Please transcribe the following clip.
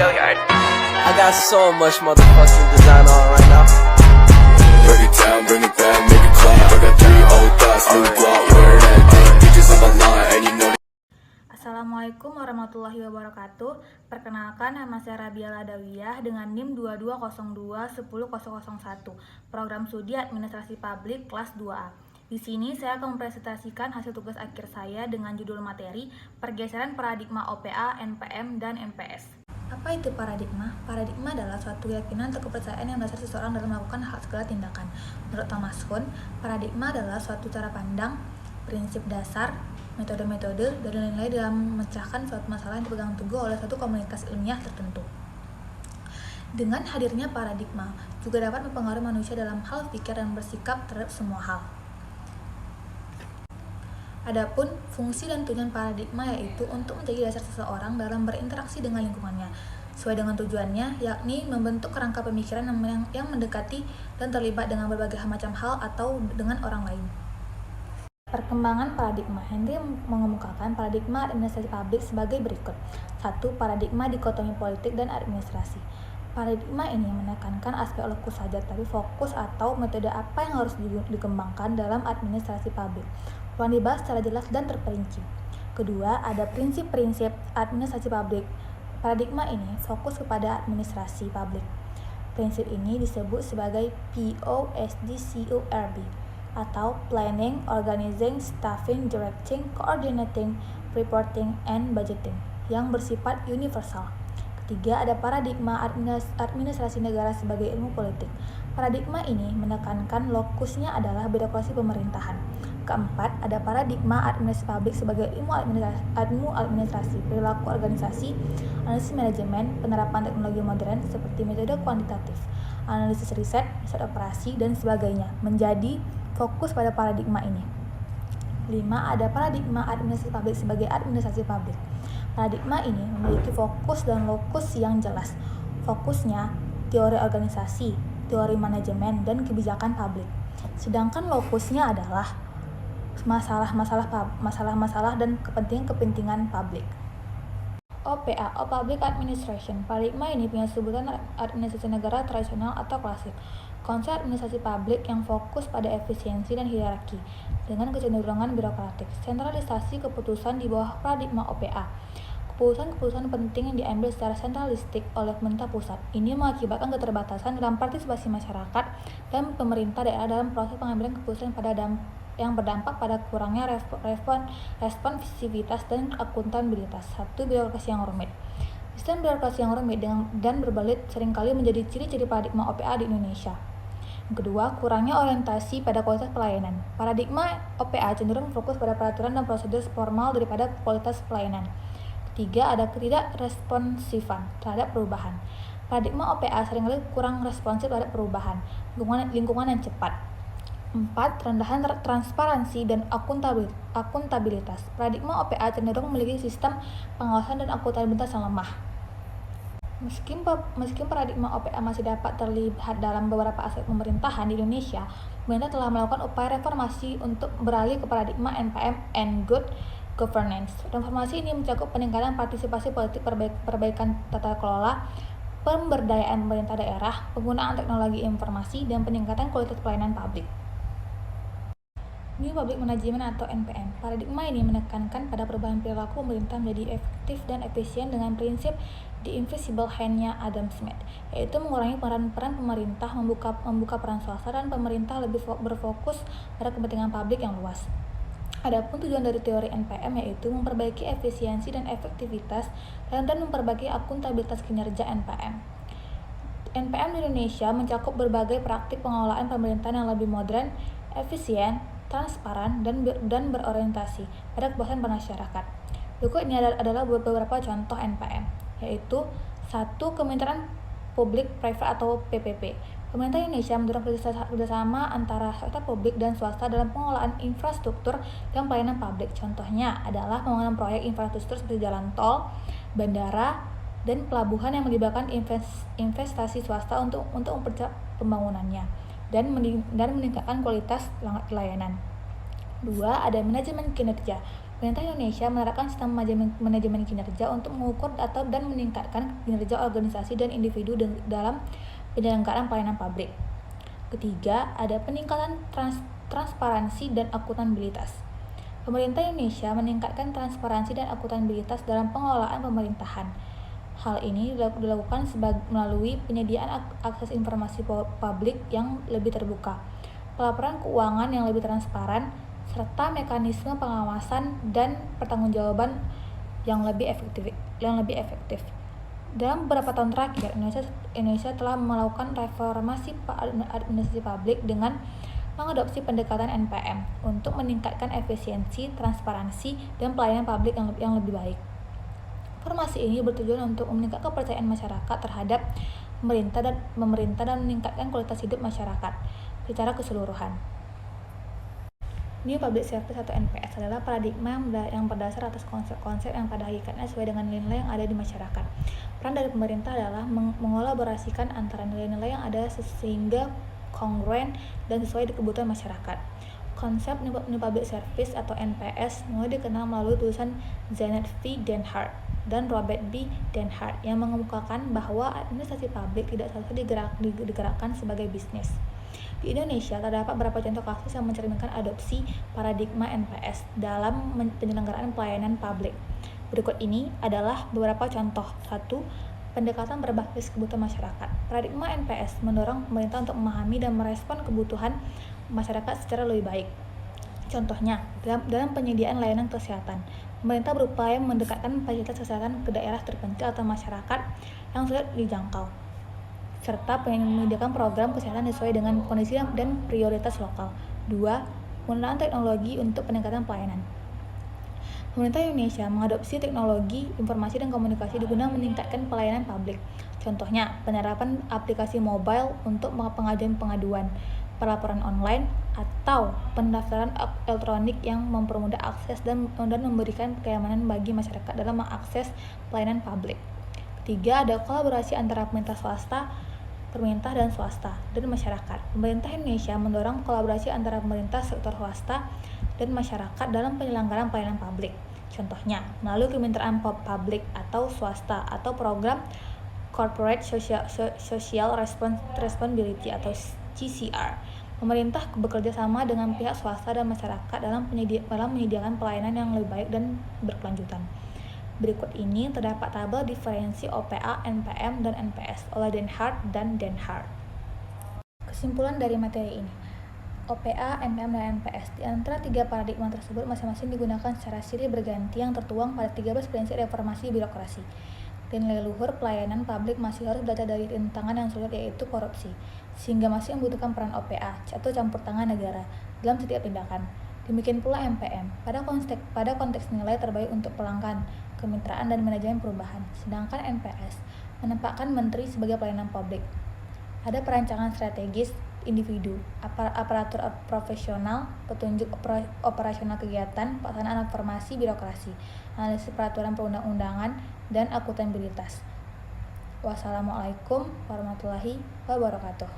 I got so much motherfucking design on right now. Break it down, bring it back, make it clap. I got 3 old thoughts, new block, where that thing. Bitches on my line, and you know. Assalamualaikum warahmatullahi wabarakatuh. Perkenalkan, nama saya Rabiala Adawiyah dengan NIM 2202-10001, Program Studi Administrasi Publik kelas 2A. Di sini saya akan mempresentasikan hasil tugas akhir saya dengan judul materi Pergeseran Paradigma OPA, NPM, dan NPS. Apa itu paradigma? Paradigma adalah suatu keyakinan atau kepercayaan yang dasar seseorang dalam melakukan segala tindakan. Menurut Thomas Kuhn, paradigma adalah suatu cara pandang, prinsip dasar, metode-metode, dan nilai-nilai dalam memecahkan suatu masalah yang dipegang teguh oleh suatu komunitas ilmiah tertentu. Dengan hadirnya paradigma, juga dapat mempengaruhi manusia dalam hal pikir dan bersikap terhadap semua hal. Adapun fungsi dan tujuan paradigma yaitu untuk menjadi dasar seseorang dalam berinteraksi dengan lingkungannya, sesuai dengan tujuannya, yakni membentuk kerangka pemikiran yang mendekati dan terlibat dengan berbagai macam hal atau dengan orang lain. Perkembangan paradigma. Henry mengemukakan paradigma administrasi publik sebagai berikut. 1. Paradigma dikotomi politik dan administrasi. Paradigma ini menekankan aspek lokus saja, tapi fokus atau metode apa yang harus dikembangkan dalam administrasi publik perlu dibahas secara jelas dan terperinci. Kedua, ada prinsip-prinsip administrasi publik. Paradigma ini fokus kepada administrasi publik. Prinsip ini disebut sebagai POSDCORB atau Planning, Organizing, Staffing, Directing, Coordinating, Reporting, and Budgeting yang bersifat universal. Ketiga, ada paradigma administrasi negara sebagai ilmu politik. Paradigma ini menekankan lokusnya adalah birokrasi pemerintahan. Keempat, ada paradigma administrasi publik sebagai ilmu administrasi, perilaku organisasi, analisis manajemen, penerapan teknologi modern seperti metode kuantitatif, analisis riset, riset operasi, dan sebagainya, menjadi fokus pada paradigma ini. 5. Ada paradigma administrasi publik sebagai administrasi publik. Paradigma ini memiliki fokus dan lokus yang jelas. Fokusnya teori organisasi, teori manajemen, dan kebijakan publik. Sedangkan lokusnya adalah masalah-masalah dan kepentingan publik. OPA, or Public Administration. Paradigma ini punya sebutan administrasi negara tradisional atau klasik. Konsep administrasi publik yang fokus pada efisiensi dan hierarki dengan kecenderungan birokratik. Sentralisasi keputusan di bawah paradigma OPA. Keputusan-keputusan penting yang diambil secara sentralistik oleh pemerintah pusat. Ini mengakibatkan keterbatasan dalam partisipasi masyarakat dan pemerintah daerah dalam proses pengambilan keputusan yang berdampak pada kurangnya responsivitas dan akuntabilitas. 1. Birokrasi yang rumit. Sistem birokrasi yang rumit dan berbelit seringkali menjadi ciri-ciri paradigma OPA di Indonesia. Yang kedua, kurangnya orientasi pada kualitas pelayanan. Paradigma OPA cenderung fokus pada peraturan dan prosedur formal daripada kualitas pelayanan. Ketiga, ada ketidakresponsifan terhadap perubahan. Paradigma OPA seringkali kurang responsif terhadap perubahan, lingkungan yang cepat. 4. Rendahan transparansi dan akuntabilitas. Paradigma OPA cenderung memiliki sistem pengawasan dan akuntabilitas yang lemah. Meski paradigma OPA masih dapat terlihat dalam beberapa aspek pemerintahan di Indonesia, pemerintah telah melakukan upaya reformasi untuk beralih ke paradigma NPM and Good Governance. Reformasi ini mencakup peningkatan partisipasi politik, perbaikan tata kelola, pemberdayaan pemerintah daerah, penggunaan teknologi informasi, dan peningkatan kualitas pelayanan publik. New Public Management atau NPM. Paradigma ini menekankan pada perubahan perilaku pemerintah menjadi efektif dan efisien dengan prinsip The Invisible Hand-nya Adam Smith, yaitu mengurangi peran pemerintah, membuka peran swasta, dan pemerintah lebih berfokus pada kepentingan publik yang luas. Adapun tujuan dari teori NPM yaitu memperbaiki efisiensi dan efektivitas dan memperbaiki akuntabilitas kinerja NPM. NPM di Indonesia mencakup berbagai praktik pengelolaan pemerintahan yang lebih modern, efisien, transparan, dan berorientasi pada kepuasan masyarakat. Berikut ini adalah beberapa contoh NPM, yaitu 1. Kemitraan Publik Private atau PPP. Pemerintah Indonesia mendorong kerjasama antara sektor publik dan swasta dalam pengelolaan infrastruktur dan pelayanan publik. Contohnya adalah pembangunan proyek infrastruktur seperti jalan tol, bandara, dan pelabuhan yang melibatkan investasi swasta untuk mempercepat pembangunannya dan meningkatkan kualitas layanan. 2. Ada manajemen kinerja. Pemerintah Indonesia menerapkan sistem manajemen kinerja untuk mengukur dan meningkatkan kinerja organisasi dan individu dalam penyelenggaraan pelayanan publik. Ketiga, ada peningkatan transparansi dan akuntabilitas. Pemerintah Indonesia meningkatkan transparansi dan akuntabilitas dalam pengelolaan pemerintahan. Hal ini dilakukan melalui penyediaan akses informasi publik yang lebih terbuka, pelaporan keuangan yang lebih transparan, serta mekanisme pengawasan dan pertanggungjawaban yang lebih efektif. Dalam beberapa tahun terakhir, Indonesia telah melakukan reformasi administrasi publik dengan mengadopsi pendekatan NPM untuk meningkatkan efisiensi, transparansi, dan pelayanan publik yang lebih baik. Reformasi ini bertujuan untuk meningkatkan kepercayaan masyarakat terhadap pemerintah dan meningkatkan kualitas hidup masyarakat secara keseluruhan. New Public Service atau NPS adalah paradigma yang berdasar atas konsep-konsep yang pada hakikatnya sesuai dengan nilai-nilai yang ada di masyarakat. Peran dari pemerintah adalah mengolaborasikan antara nilai-nilai yang ada sehingga kongruen dan sesuai dengan kebutuhan masyarakat. Konsep New Public Service atau NPS mulai dikenal melalui tulisan Zenet V. Den Hart dan Robert B. Den Hart yang mengemukakan bahwa administrasi publik tidak seharusnya digerakkan sebagai bisnis. Di Indonesia, terdapat beberapa contoh kasus yang mencerminkan adopsi paradigma NPS dalam penyelenggaraan pelayanan publik. Berikut ini adalah beberapa contoh. 1. Pendekatan berbasis kebutuhan masyarakat. Paradigma NPS mendorong pemerintah untuk memahami dan merespon kebutuhan masyarakat secara lebih baik. Contohnya, dalam penyediaan layanan kesehatan, pemerintah berupaya mendekatkan fasilitas kesehatan ke daerah terpencil atau masyarakat yang sulit dijangkau, serta menyediakan program kesehatan sesuai dengan kondisi dan prioritas lokal. 2. Penggunaan teknologi untuk peningkatan pelayanan. Pemerintah Indonesia mengadopsi teknologi informasi dan komunikasi guna meningkatkan pelayanan publik. Contohnya, penerapan aplikasi mobile untuk pengaduan, pelaporan online, atau pendaftaran elektronik yang mempermudah akses dan memberikan kenyamanan bagi masyarakat dalam mengakses pelayanan publik. 3. Ada kolaborasi antara pemerintah dan swasta dan masyarakat. Pemerintah Indonesia mendorong kolaborasi antara pemerintah, sektor swasta, dan masyarakat dalam penyelenggaraan pelayanan publik. Contohnya, melalui kemitraan publik atau swasta atau program Corporate Social Responsibility atau CSR. Pemerintah bekerja sama dengan pihak swasta dan masyarakat dalam menyediakan pelayanan yang lebih baik dan berkelanjutan. Berikut ini terdapat tabel diferensi OPA, NPM, dan NPS oleh Den Hart dan Den Hart. Kesimpulan dari materi ini, OPA, NPM, dan NPS di antara tiga paradigma tersebut masing-masing digunakan secara silih berganti yang tertuang pada 13 prinsip reformasi birokrasi. Dan nilai luhur pelayanan publik masih harus belajar dari rintangan yang sulit, yaitu korupsi, sehingga masih membutuhkan peran OPA atau campur tangan negara dalam setiap tindakan. Demikian pula NPM pada konteks nilai terbaik untuk pelanggan, kemitraan, dan manajemen perubahan. Sedangkan NPS menempatkan menteri sebagai pelayanan publik. Ada perancangan strategis individu, aparatur profesional, petunjuk operasional kegiatan, pelaksanaan reformasi birokrasi, analisis peraturan perundang-undangan, dan akuntabilitas. Wassalamualaikum warahmatullahi wabarakatuh.